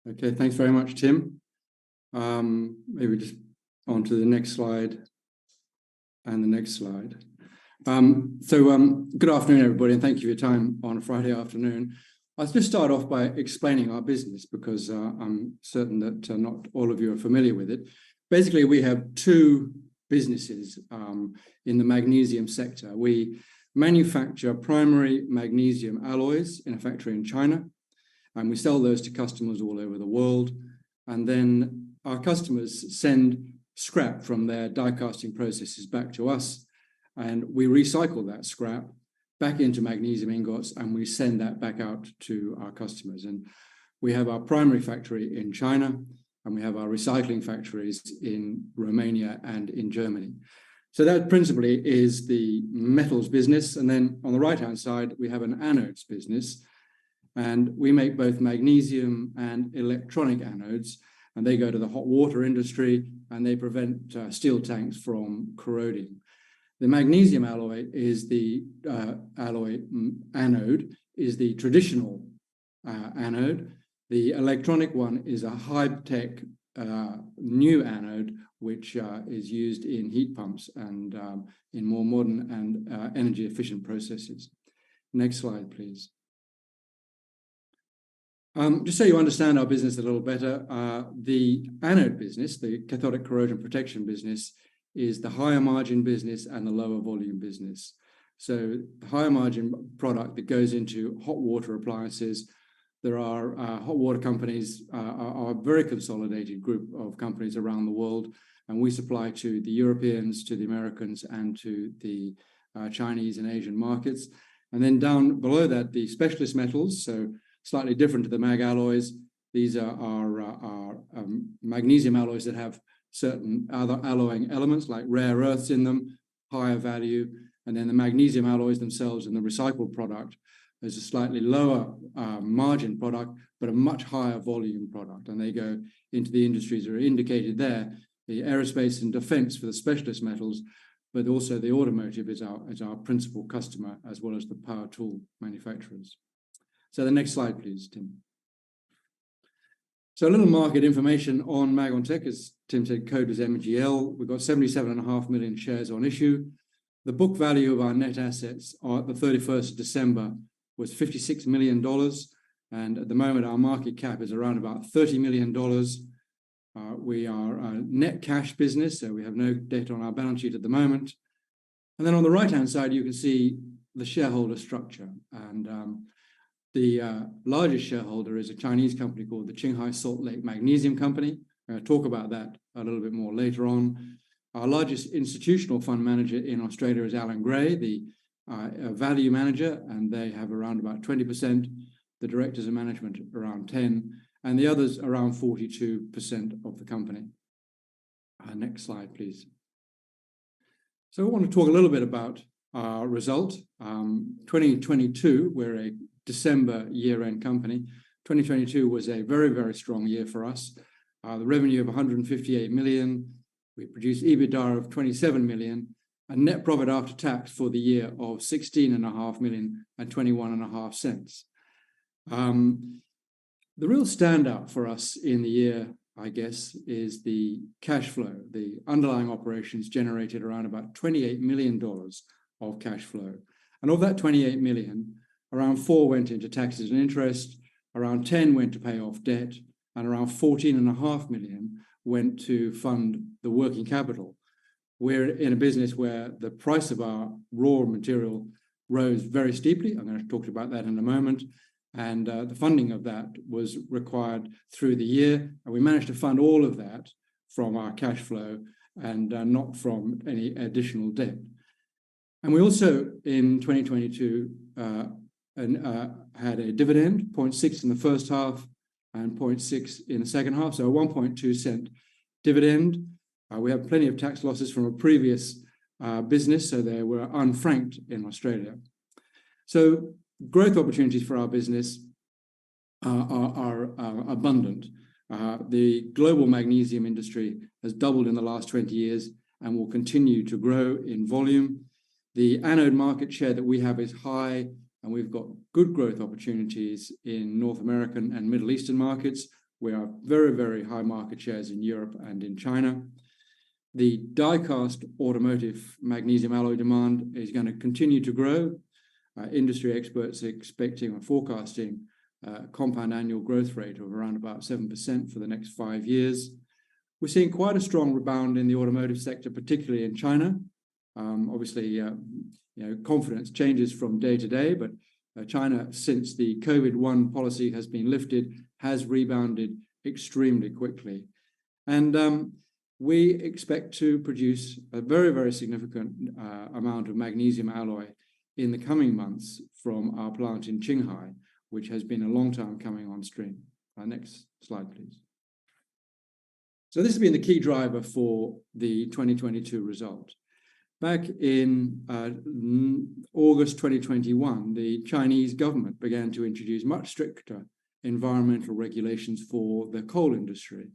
Okay, thanks very much, Tim. Maybe just on to the next slide and the next slide. Good afternoon, everybody, and thank you for your time on a Friday afternoon. I'll just start off by explaining our business because I'm certain that not all of you are familiar with it. Basically, we have two businesses in the magnesium sector. We manufacture primary magnesium alloys in a factory in China, and we sell those to customers all over the world. And then our customers send scrap from their die casting processes back to us, and we recycle that scrap back into magnesium ingots, and we send that back out to our customers. And we have our primary factory in China, and we have our recycling factories in Romania and in Germany. So that principally is the metals business. And then on the right-hand side, we have an anodes business, and we make both magnesium and electronic anodes, and they go to the hot water industry, and they prevent steel tanks from corroding. The magnesium alloy is the anode, is the traditional anode. The electronic one is a high-tech new anode, which is used in heat pumps and in more modern and energy-efficient processes. Next slide, please. Just so you understand our business a little better, the anode business, the cathodic corrosion protection business, is the higher margin business and the lower volume business. So the higher margin product that goes into hot water appliances, there are hot water companies, are a very consolidated group of companies around the world, and we supply to the Europeans, to the Americans, and to the Chinese and Asian markets. And then down below that, the specialist metals, so slightly different to the mag alloys. These are magnesium alloys that have certain other alloying elements like rare earths in them, higher value. And then the magnesium alloys themselves and the recycled product is a slightly lower margin product, but a much higher volume product. And they go into the industries that are indicated there, the aerospace and defense for the specialist metals, but also the automotive is our principal customer, as well as the power tool manufacturers. So the next slide, please, Tim. So a little market information on Magontec. As Tim said, code was MGL. We've got 77.5 million shares on issue. The book value of our net assets at the 31st of December was $56 million. And at the moment, our market cap is around about $30 million. We are a net cash business, so we have no debt on our balance sheet at the moment. And then on the right-hand side, you can see the shareholder structure. And the largest shareholder is a Chinese company called the Qinghai Salt Lake Magnesium Company. I'm going to talk about that a little bit more later on. Our largest institutional fund manager in Australia is Alan Gray, the value manager, and they have around about 20%. The directors and management around 10%, and the others around 42% of the company. Next slide, please. So I want to talk a little bit about our result. 2022, we're a December year-end company. 2022 was a very, very strong year for us. The revenue of 158 million. We produced EBITDA of 27 million, and net profit after tax for the year of 16.5 million and 21.5 cents. The real standout for us in the year, I guess, is the cash flow. The underlying operations generated around about $28 million of cash flow. And of that 28 million, around 4 went into taxes and interest, around 10 went to pay off debt, and around 14.5 million went to fund the working capital. We're in a business where the price of our raw material rose very steeply. I'm going to talk about that in a moment. And the funding of that was required through the year. And we managed to fund all of that from our cash flow and not from any additional debt. And we also, in 2022, had a dividend, 0.6 in the first half and 0.6 in the second half, so a 1.2 cent dividend. We have plenty of tax losses from a previous business, so they were unfranked in Australia. So growth opportunities for our business are abundant. The global magnesium industry has doubled in the last 20 years and will continue to grow in volume. The anode market share that we have is high, and we've got good growth opportunities in North American and Middle Eastern markets, We have very, very high market shares in Europe and in China. The die-cast automotive magnesium alloy demand is going to continue to grow. Industry experts are expecting or forecasting a compound annual growth rate of around about 7% for the next 5 years. We're seeing quite a strong rebound in the automotive sector, particularly in China. Obviously, confidence changes from day to day, but China, since the COVID-1 policy has been lifted, has rebounded extremely quickly. And we expect to produce a very, very significant amount of magnesium alloy in the coming months from our plant in Qinghai, which has been a long time coming on stream. Next slide, please. So this has been the key driver for the 2022 result. Back in August 2021, the Chinese government began to introduce much stricter environmental regulations for the coal industry.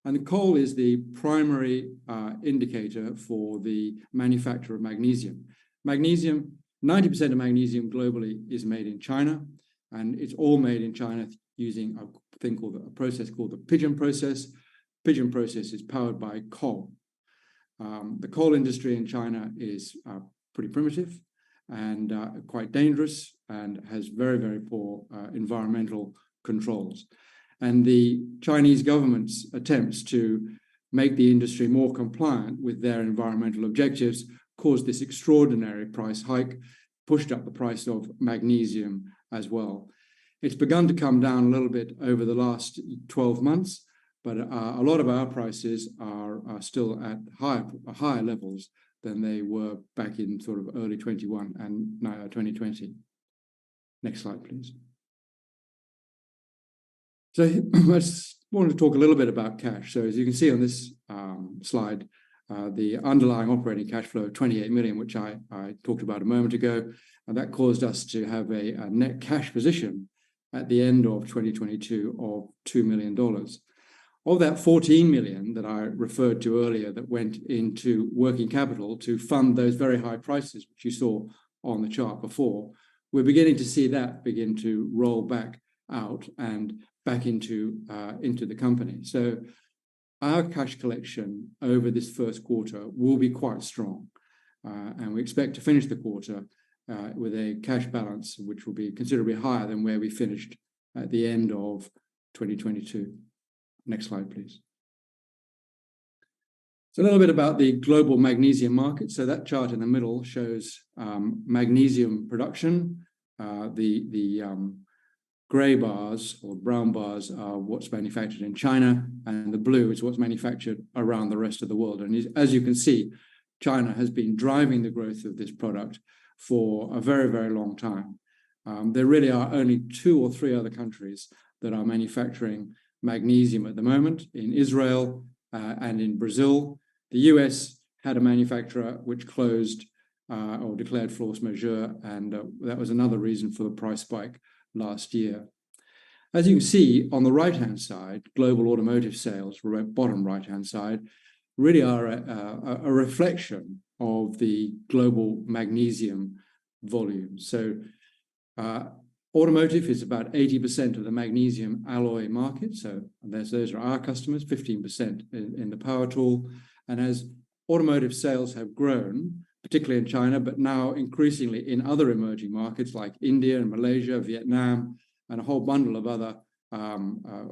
And the coal is the primary indicator for the manufacture of magnesium. Magnesium, 90% of magnesium globally is made in China, and it's all made in China using a process called the pigeon process. Pigeon process is powered by coal. The coal industry in China is pretty primitive and quite dangerous and has very, very poor environmental controls. And the Chinese government's attempts to make the industry more compliant with their environmental objectives caused this extraordinary price hike, pushed up the price of magnesium as well. It's begun to come down a little bit over the last 12 months, but a lot of our prices are still at higher levels than they were back in sort of early 21 and 2020. Next slide, please. So I just wanted to talk a little bit about cash. So as you can see on this slide, the underlying operating cash flow of 28 million, which I talked about a moment ago, and that caused us to have a net cash position at the end of 2022 of $2 million. Of that 14 million that I referred to earlier that went into working capital to fund those very high prices, which you saw on the chart before, we're beginning to see that begin to roll back out and back into the company. So our cash collection over this first quarter will be quite strong. And we expect to finish the quarter with a cash balance, which will be considerably higher than where we finished at the end of 2022. Next slide, please. So a little bit about the global magnesium market. So that chart in the middle shows magnesium production. The gray bars or brown bars are what's manufactured in China, and the blue is what's manufactured around the rest of the world. And as you can see, China has been driving the growth of this product for a very, very long time. There really are only 2 or 3 other countries that are manufacturing magnesium at the moment, in Israel and in Brazil. The US had a manufacturer which closed or declared force majeure, and that was another reason for the price spike last year. As you can see on the right-hand side, global automotive sales, bottom right-hand side, really are a reflection of the global magnesium volume. So automotive is about 80% of the magnesium alloy market. So those are our customers, 15% in the power tool. And as automotive sales have grown, particularly in China, but now increasingly in other emerging markets like India and Malaysia, Vietnam, and a whole bundle of other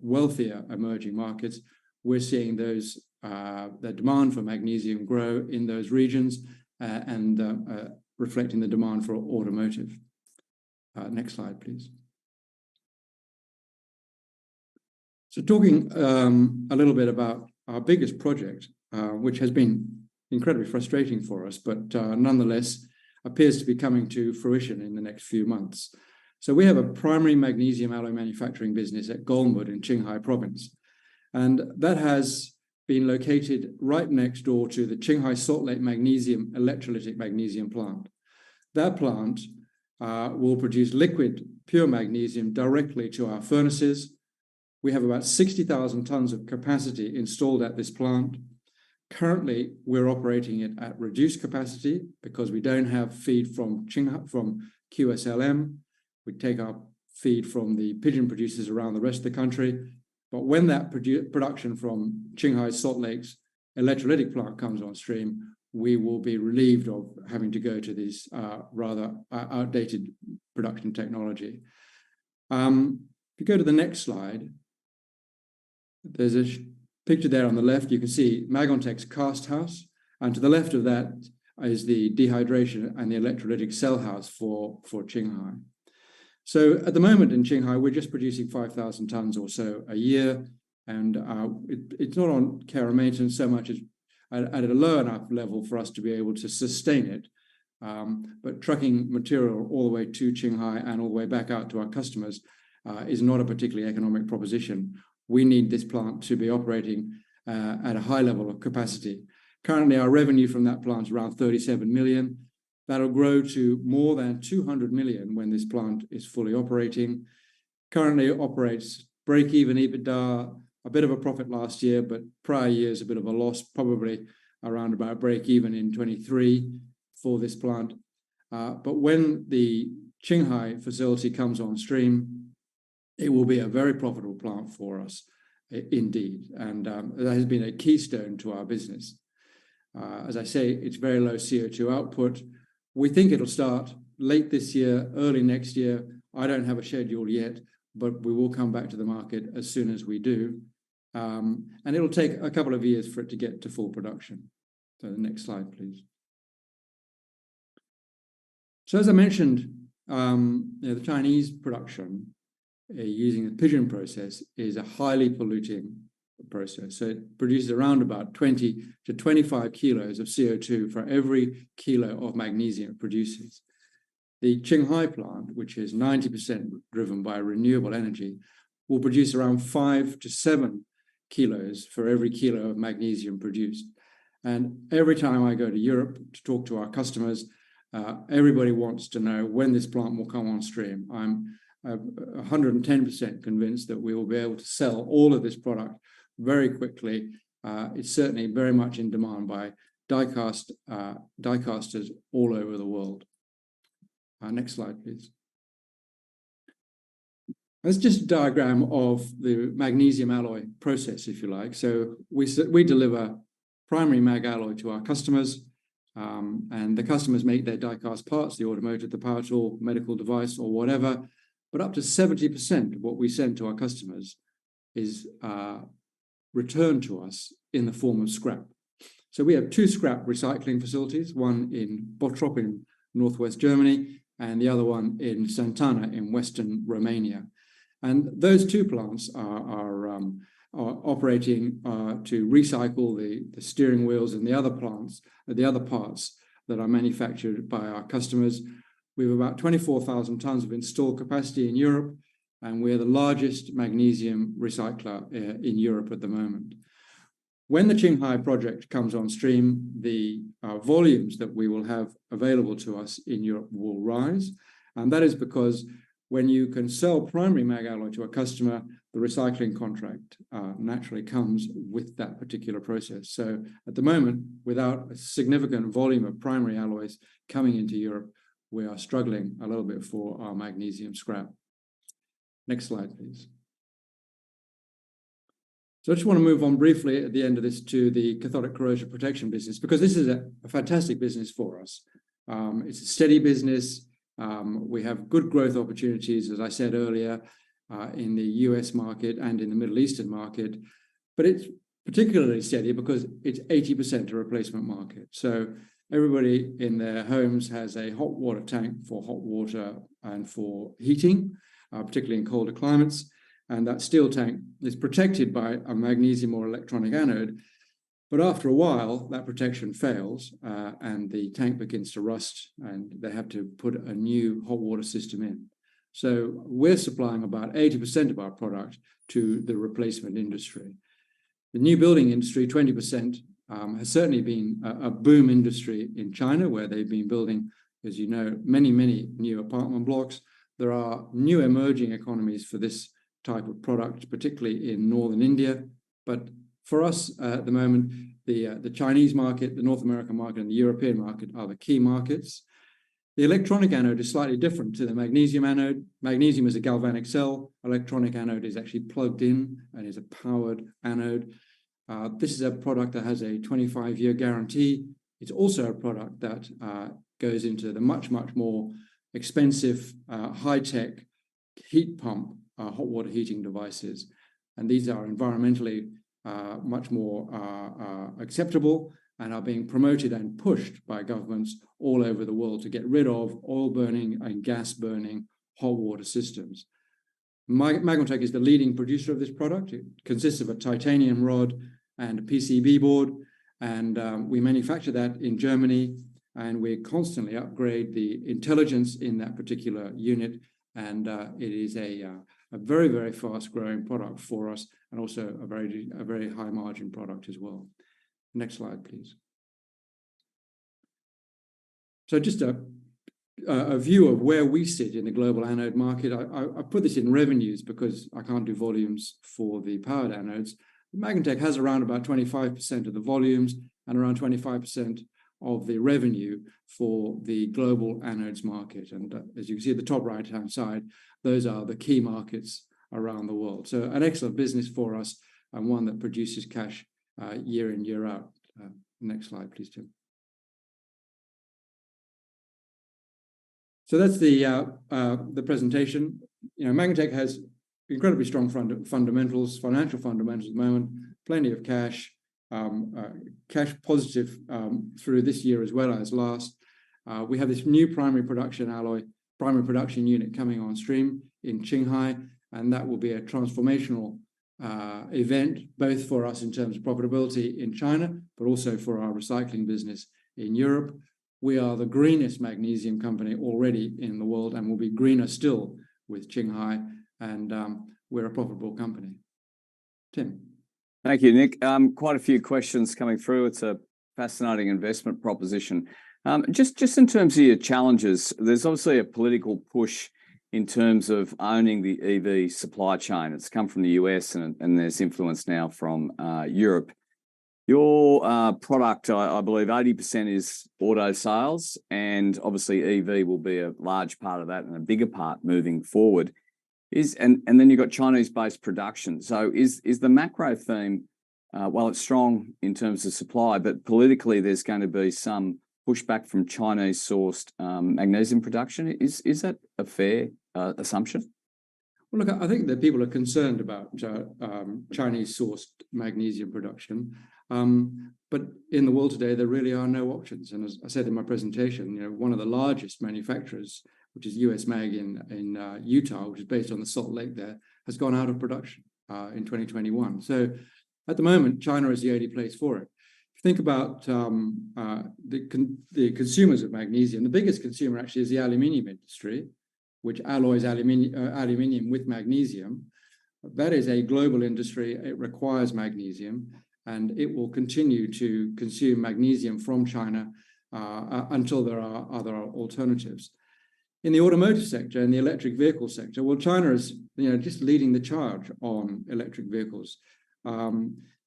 wealthier emerging markets, we're seeing the demand for magnesium grow in those regions and reflecting the demand for automotive. Next slide, please. So talking a little bit about our biggest project, which has been incredibly frustrating for us, but nonetheless appears to be coming to fruition in the next few months. So we have a primary magnesium alloy manufacturing business at Golmud in Qinghai province. And that has been located right next door to the Qinghai Salt Lake Magnesium electrolytic magnesium plant. That plant will produce liquid pure magnesium directly to our furnaces. We have about 60,000 tons of capacity installed at this plant. Currently, we're operating it at reduced capacity because we don't have feed from QSLM. We take our feed from the pigeon producers around the rest of the country. But when that production from Qinghai Salt Lake's electrolytic plant comes on stream, we will be relieved of having to go to this rather outdated production technology. If you go to the next slide, there's a picture there on the left. You can see Magontec's cast house, and to the left of that is the dehydration and the electrolytic cell house for Qinghai. So at the moment in Qinghai, we're just producing 5,000 tons or so a year, and it's not on care and maintenance so much as at a low enough level for us to be able to sustain it. But trucking material all the way to Qinghai and all the way back out to our customers is not a particularly economic proposition. We need this plant to be operating at a high level of capacity. Currently, our revenue from that plant is around 37 million. That'll grow to more than 200 million when this plant is fully operating. Currently, it operates break-even EBITDA, a bit of a profit last year, but prior years a bit of a loss, probably around about break-even in 23 for this plant. But when the Qinghai facility comes on stream, it will be a very profitable plant for us, indeed. And that has been a keystone to our business. As I say, it's very low CO2 output. We think it'll start late this year, early next year. I don't have a schedule yet, but we will come back to the market as soon as we do. And it'll take a couple of years for it to get to full production. So the next slide, please. So as I mentioned, the Chinese production using the pigeon process is a highly polluting process. So it produces around about 20 to 25 kilos of CO2 for every kilo of magnesium it produces. The Qinghai plant, which is 90% driven by renewable energy, will produce around 5 to 7 kilos for every kilo of magnesium produced. And every time I go to Europe to talk to our customers, everybody wants to know when this plant will come on stream. I'm 110% convinced that we will be able to sell all of this product very quickly. It's certainly very much in demand by die-casters all over the world. Next slide, please. That's just a diagram of the magnesium alloy process, if you like. So we deliver primary mag alloy to our customers, and the customers make their die-cast parts, the automotive, the power tool, medical device, or whatever. But up to 70% of what we send to our customers is returned to us in the form of scrap. So we have 2 scrap recycling facilities, one in Bottrop in northwest Germany, and the other one in Santana in western Romania. And those 2 plants are operating to recycle the steering wheels and the other parts that are manufactured by our customers. We have about 24,000 tons of installed capacity in Europe, and we're the largest magnesium recycler in Europe at the moment. When the Qinghai project comes on stream, the volumes that we will have available to us in Europe will rise. And that is because when you can sell primary mag alloy to a customer, the recycling contract naturally comes with that particular process. So at the moment, without a significant volume of primary alloys coming into Europe, we are struggling a little bit for our magnesium scrap. Next slide, please. So I just want to move on briefly at the end of this to the cathodic corrosion protection business, because this is a fantastic business for us. It's a steady business. We have good growth opportunities, as I said earlier, in the US market and in the Middle Eastern market. But it's particularly steady because it's 80% a replacement market. So everybody in their homes has a hot water tank for hot water and for heating, particularly in colder climates. And that steel tank is protected by a magnesium or electronic anode. But after a while, that protection fails and the tank begins to rust, and they have to put a new hot water system in. So we're supplying about 80% of our product to the replacement industry. The new building industry, 20%, has certainly been a boom industry in China, where they've been building, as you know, many, many new apartment blocks. There are new emerging economies for this type of product, particularly in northern India. But for us at the moment, the Chinese market, the North American market, and the European market are the key markets. The electronic anode is slightly different to the magnesium anode. Magnesium is a galvanic cell. Electronic anode is actually plugged in and is a powered anode. This is a product that has a 25-year guarantee. It's also a product that goes into the much, much more expensive, high-tech heat pump, hot water heating devices. And these are environmentally much more acceptable and are being promoted and pushed by governments all over the world to get rid of oil burning and gas burning hot water systems. Magontec is the leading producer of this product. It consists of a titanium rod and a PCB board, and we manufacture that in Germany, and we constantly upgrade the intelligence in that particular unit, and it is a very, very fast-growing product for us, and also a very high-margin product as well. Next slide, please. So just a view of where we sit in the global anode market. I put this in revenues because I can't do volumes for the powered anodes. Magontec has around about 25% of the volumes and around 25% of the revenue for the global anodes market. And as you can see at the top right-hand side, those are the key markets around the world. So an excellent business for us, and one that produces cash year in, year out. Next slide, please, Tim. So that's the presentation. Magontec has incredibly strong fundamentals, financial fundamentals at the moment, plenty of cash, cash positive through this year as well as last. We have this new primary production unit coming on stream in Qinghai, and that will be a transformational event, both for us in terms of profitability in China, but also for our recycling business in Europe. We are the greenest magnesium company already in the world, and will be greener still with Qinghai, and we're a profitable company. Tim. Thank you, Nick. Quite a few questions coming through. It's a fascinating investment proposition. Just in terms of your challenges, there's obviously a political push in terms of owning the EV supply chain. It's come from the US and there's influence now from Europe. Your product, I believe 80% is auto sales, and obviously EV will be a large part of that and a bigger part moving forward. And then you've got Chinese-based production. So is the macro theme, while it's strong in terms of supply, but politically there's going to be some pushback from Chinese-sourced magnesium production? Is that a fair assumption? Well, look, I think that people are concerned about Chinese-sourced magnesium production, but in the world today there really are no options. And as I said in my presentation, one of the largest manufacturers, which is US Mag in Utah, which is based on the Salt Lake there, has gone out of production in 2021. So at the moment, China is the only place for it. If you think about the consumers of magnesium, the biggest consumer actually is the aluminium industry, which alloys aluminium with magnesium. That is a global industry. It requires magnesium, and it will continue to consume magnesium from China until there are other alternatives. In the automotive sector and the electric vehicle sector, well, China is just leading the charge on electric vehicles.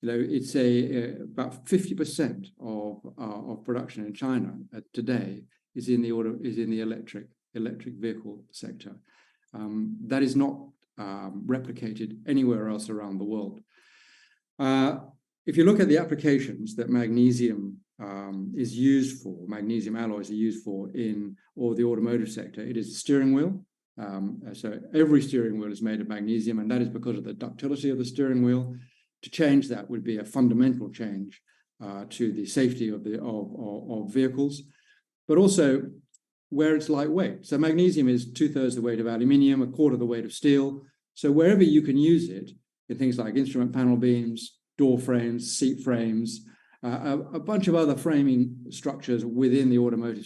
It's about 50% of production in China today is in the electric vehicle sector. That is not replicated anywhere else around the world. If you look at the applications that magnesium is used for, magnesium alloys are used for in the automotive sector, it is the steering wheel. So every steering wheel is made of magnesium, and that is because of the ductility of the steering wheel. To change that would be a fundamental change to the safety of vehicles, but also where it's lightweight. So magnesium is 2/3 the weight of aluminium, 1/4 the weight of steel. So wherever you can use it in things like instrument panel beams, door frames, seat frames, a bunch of other framing structures within the automotive.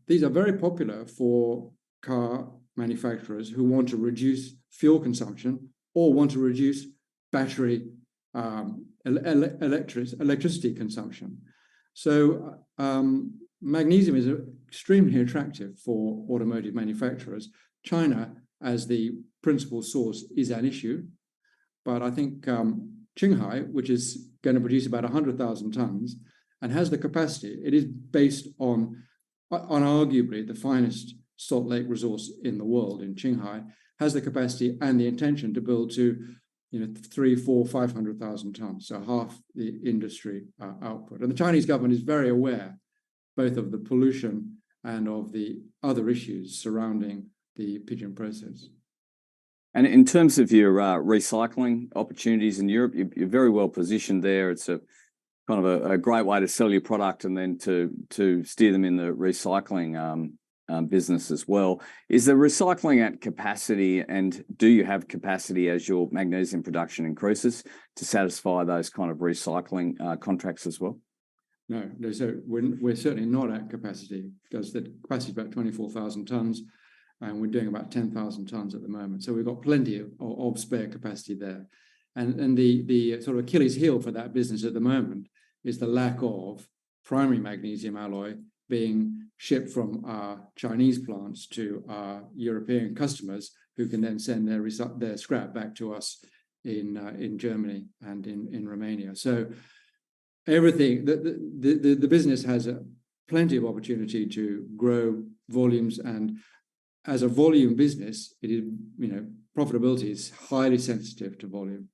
These are very popular for car manufacturers who want to reduce fuel consumption or want to reduce battery electricity consumption. So magnesium is extremely attractive for automotive manufacturers. China, as the principal source, is an issue, but I think Qinghai, which is going to produce about 100,000 tons and has the capacity, it is based on unarguably the finest salt lake resource in the world in Qinghai, has the capacity and the intention to build to 3, 4, 500,000 tons, so half the industry output. And the Chinese government is very aware both of the pollution and of the other issues surrounding the pigeon process. And in terms of your recycling opportunities in Europe, you're very well positioned there. It's a kind of a great way to sell your product and then to steer them in the recycling business as well. Is the recycling at capacity, and do you have capacity as your magnesium production increases to satisfy those kind of recycling contracts as well? No, so we're certainly not at capacity, because the capacity is about 24,000 tons, and we're doing about 10,000 tons at the moment. So we've got plenty of spare capacity there. And the sort of Achilles heel for that business at the moment is the lack of primary magnesium alloy being shipped from our Chinese plants to our European customers, who can then send their scrap back to us in Germany and in Romania. So everything, the business has plenty of opportunity to grow volumes, and as a volume business, it is, profitability is highly sensitive to volume.